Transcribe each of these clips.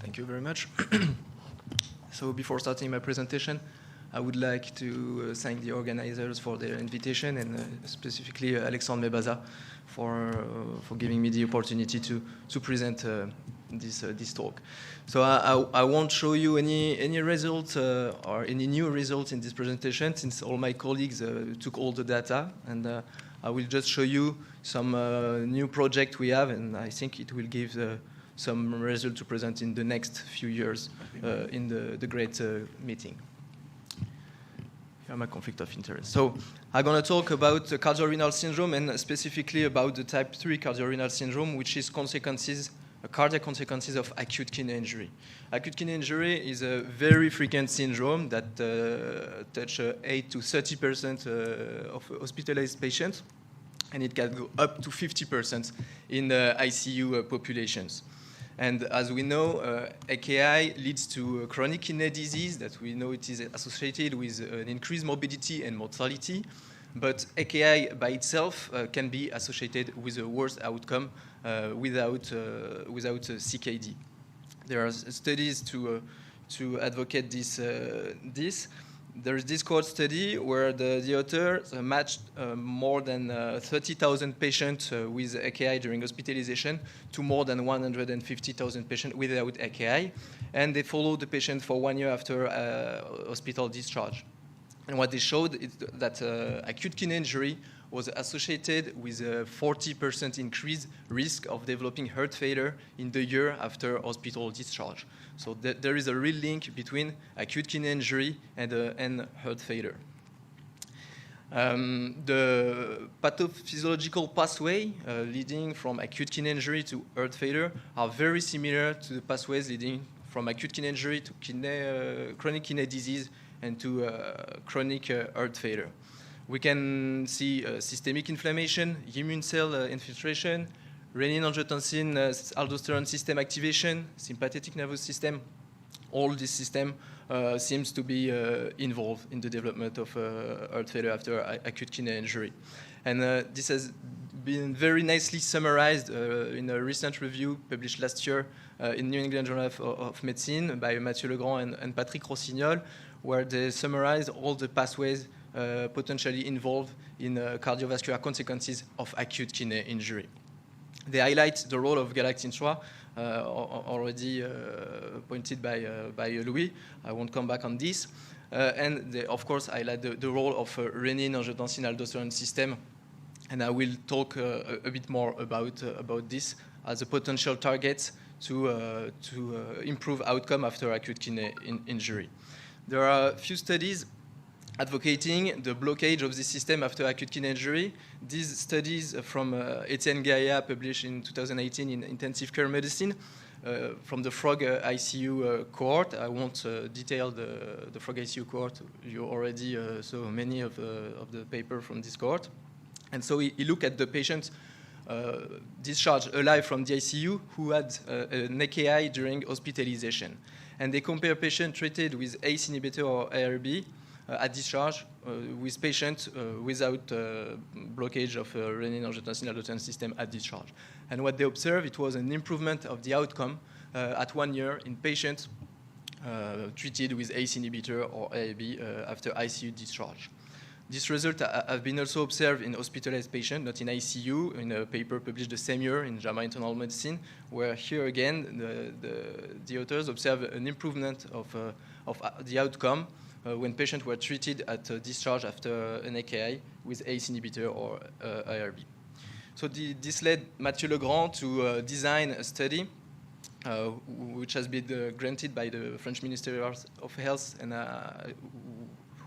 Thank you very much. So before starting my presentation, I would like to thank the organizers for their invitation and specifically Alexandre Mebaza for giving me the opportunity to present this talk. So I won't show you any results or any new results in this presentation since all my colleagues took all the data, and I will just show you some new project we have, and I think it will give some result to present in the next few years in the great meeting. Here my conflict of interest. So I'm going to talk about cardiorenal syndrome and specifically about the type 3 cardiorenal syndrome, which is cardiac consequences of acute kidney injury. Acute kidney injury is a very frequent syndrome that touches 8 to 30% of hospitalized patients, and it can go up to 50% in the ICU populations. And as we know, AKI leads to chronic kidney disease that we know it is associated with an increased morbidity and mortality. But AKI by itself can be associated with a worse outcome without CKD. There are studies to advocate this. There is this cohort study where the authors matched more than 30,000 patients with AKI during hospitalization to more than 150,000 patients without AKI, and they followed the patient for 1 year after hospital discharge. And what they showed is that acute kidney injury was associated with a 40% increased risk of developing heart failure in the year after hospital discharge. So there is a real link between acute kidney injury and heart failure. The pathophysiological pathway leading from acute kidney injury to heart failure are very similar to the pathways leading from acute kidney injury to chronic kidney disease and to chronic heart failure. We can see systemic inflammation, immune cell infiltration, renin-angiotensin-aldosterone system activation, sympathetic nervous system. All this system seems to be involved in the development of heart failure after acute kidney injury. And this has been very nicely summarized in a recent review published last year in New England Journal of Medicine by Mathieu Legrand and Patrick Rossignol, where they summarized all the pathways potentially involved in cardiovascular consequences of acute kidney injury. They highlight the role of galectin-3, already pointed by Louis. I won't come back on this. And they, of course, highlight the role of renin-angiotensin-aldosterone system. And I will talk a bit more about this as a potential target to improve outcome after acute kidney injury. There are a few studies advocating the blockage of this system after acute kidney injury. These studies from Etienne Gaia, published in 2018 in Intensive Care Medicine, from the FROG ICU cohort. I won't detail the FROG ICU cohort. You already saw many of the paper from this cohort. And so he looked at the patients discharged alive from the ICU who had an AKI during hospitalization. And they compare patients treated with ACE inhibitor or ARB at discharge with patients without blockage of renin-angiotensin-aldosterone system at discharge. And what they observed, it was an improvement of the outcome at 1 year in patients treated with ACE inhibitor or ARB after ICU discharge. This result have been also observed in hospitalized patients, not in ICU, in a paper published the same year in JAMA Internal Medicine, where here again the authors observed an improvement of the outcome when patients were treated at discharge after an AKI with ACE inhibitor or ARB. So this led Mathieu Legrand to design a study which has been granted by the French Ministry of Health and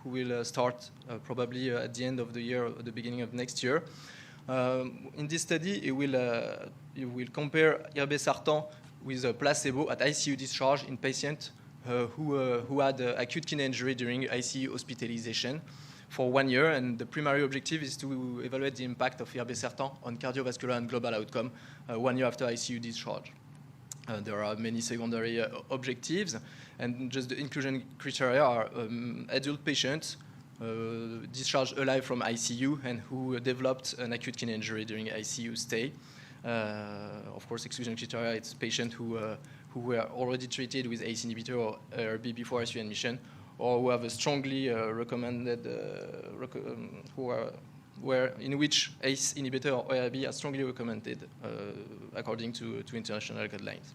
who will start probably at the end of the year or the beginning of next year. In this study, it will compare irbesartan with a placebo at ICU discharge in patients who had acute kidney injury during ICU hospitalization for 1 year. And the primary objective is to evaluate the impact of irbesartan on cardiovascular and global outcome 1 year after ICU discharge. There are many secondary objectives, and just the inclusion criteria are adult patients discharged alive from ICU and who developed an acute kidney injury during ICU stay. Of course, exclusion criteria, it's patients who who were already treated with ACE inhibitor or ARB before ICU admission, or who have a strongly recommended, in which ACE inhibitor or ARB are strongly recommended according to international guidelines.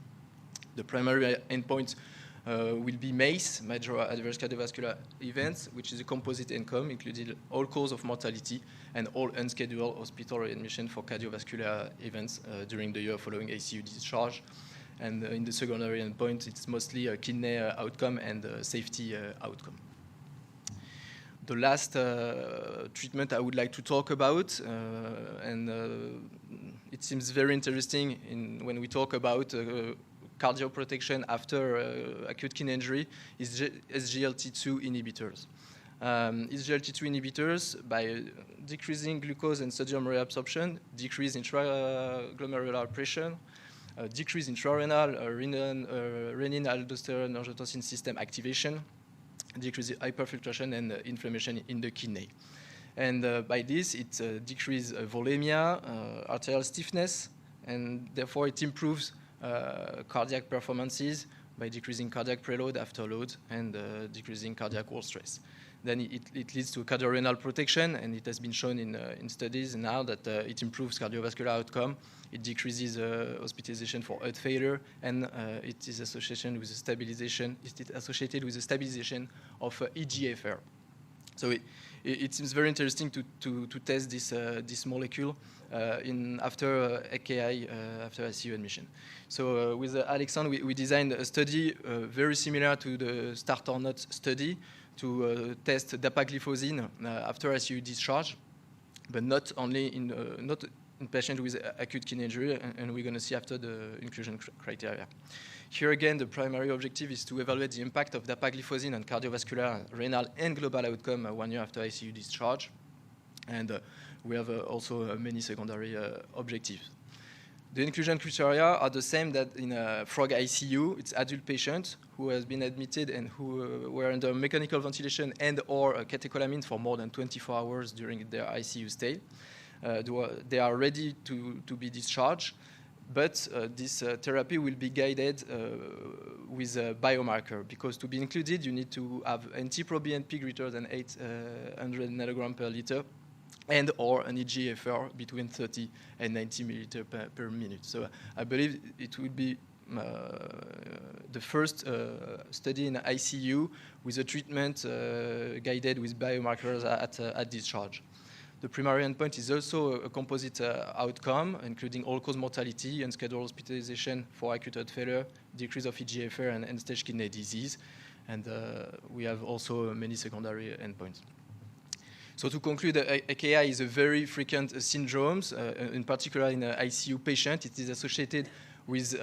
The primary endpoint will be MACE, Major Adverse Cardiovascular Events, which is a composite outcome, including all cause of mortality and all unscheduled hospital readmission for cardiovascular events during the year following ACU discharge. And in the secondary endpoint, it's mostly a kidney outcome and safety outcome. The last treatment I would like to talk about, it seems very interesting when we talk about cardio protection after acute kidney injury, is SGLT2 inhibitors. SGLT2 inhibitors, by decreasing glucose and sodium reabsorption, decrease intraglomerular pressure, decrease intrarenal renin-aldosterone angiotensin system activation, decrease hyperfiltration and inflammation in the kidney. And by this, it decreases volemia, arterial stiffness, and therefore it improves cardiac performances by decreasing cardiac preload, afterload, and decreasing cardiac wall stress. Then it leads to cardiorenal protection, and it has been shown in studies now that it improves cardiovascular outcome. It decreases hospitalization for heart failure, and it is associated with the stabilization. It is associated with the stabilization of eGFR. So it seems very interesting to test this molecule after AKI, after ICU admission. So with Alexandre, we designed a study very similar to the START or NOT study to test dapagliflozin after ICU discharge, but not only in patients with acute kidney injury, and we're going to see after the inclusion criteria. Here again, the primary objective is to evaluate the impact of dapagliflozin on cardiovascular, renal, and global outcome 1 year after ICU discharge. And we have also many secondary objectives. The inclusion criteria are the same that in FROG ICU. It's adult patients who has been admitted and who were under mechanical ventilation and or catecholamine for more than 24 hours during their ICU stay. They are ready to be discharged, but this therapy will be guided with a biomarker, because to be included, you need to have NT-proBNP greater than 800 nanogram per liter, and or an eGFR between 30 and 90 milliliter per minute. So I believe it will be the first study in ICU with a treatment guided with biomarkers at discharge. The primary endpoint is also a composite outcome, including all-cause mortality, unscheduled hospitalization for acute heart failure, decrease of eGFR, and end-stage kidney disease. And we have also many secondary endpoints. So to conclude, AKI is a very frequent syndrome, in particular in ICU patients. It is associated with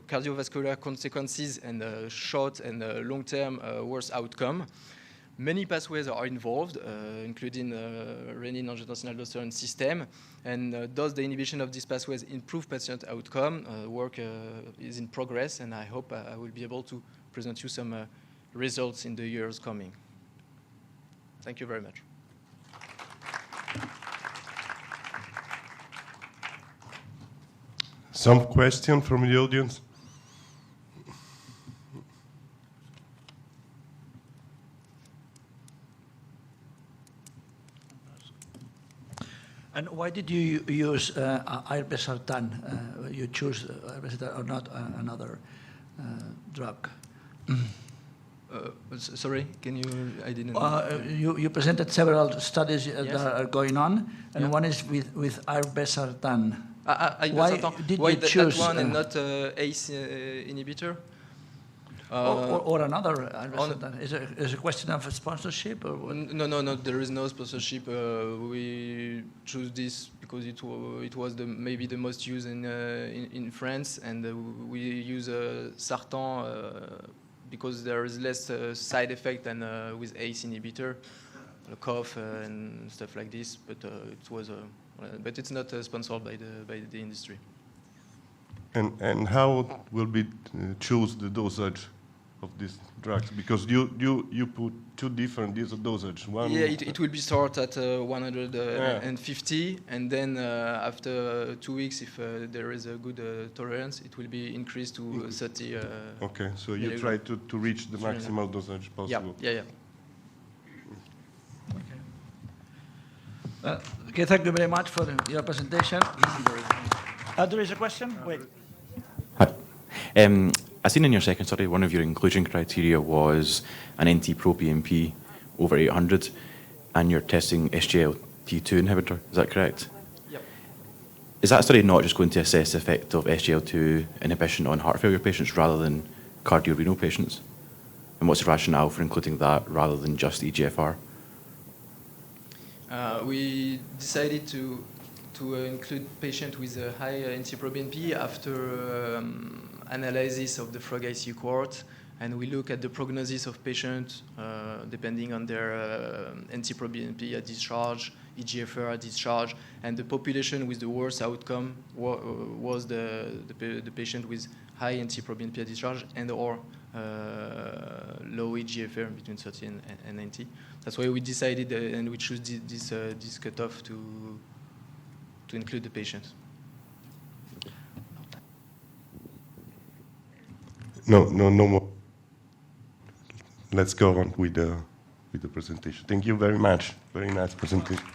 cardiovascular consequences and short and long-term worse outcome. Many pathways are involved, including renin-angiotensin-aldosterone system, and does the inhibition of these pathways improve patient outcome? Work is in progress, and I hope I will be able to present you some results in the years coming. Thank you very much. Some question from the audience? And why did you use irbesartan? You choose irbesartan or not another drug? Sorry, can you? I didn't. You presented several studies Yes. that are going on, and Yeah. one is with irbesartan. Why did you choose that one and not ACE inhibitor? Or another irbesartan? Is it a question of sponsorship or what? No. There is no sponsorship. We choose this because it was maybe the most used in France, and we use Sartan because there is less side effect than with ACE inhibitor, cough and stuff like this. But but it's not sponsored by the industry. And how will be choose the dosage? of these drugs? Because you put two different dosage. One. Yeah, it will be start at 150, and then after 2 weeks, if there is a good tolerance, it will be increased to 30. Okay, so you try to reach the maximal dosage possible. Yeah. Okay, thank you very much for your presentation. There is a question? Wait. Hi. I seen in your second study, one of your inclusion criteria was an NT-proBNP over 800, and you're testing SGLT2 inhibitor. Is that correct? Yep. Is that study not just going to assess the effect of SGLT2 inhibition on heart failure patients rather than cardiorenal patients? And what's the rationale for including that rather than just EGFR? We decided to include patients with a high NT-proBNP after analysis of the FROG ICU cohort, and we look at the prognosis of patients depending on their NT-proBNP at discharge, EGFR at discharge, and the population with the worst outcome was the patient with high NT-proBNP at discharge and or low EGFR between 30 and 90. That's why we decided and we chose this cutoff to include the patients. No more. Let's go on with the presentation. Thank you very much. Very nice presentation.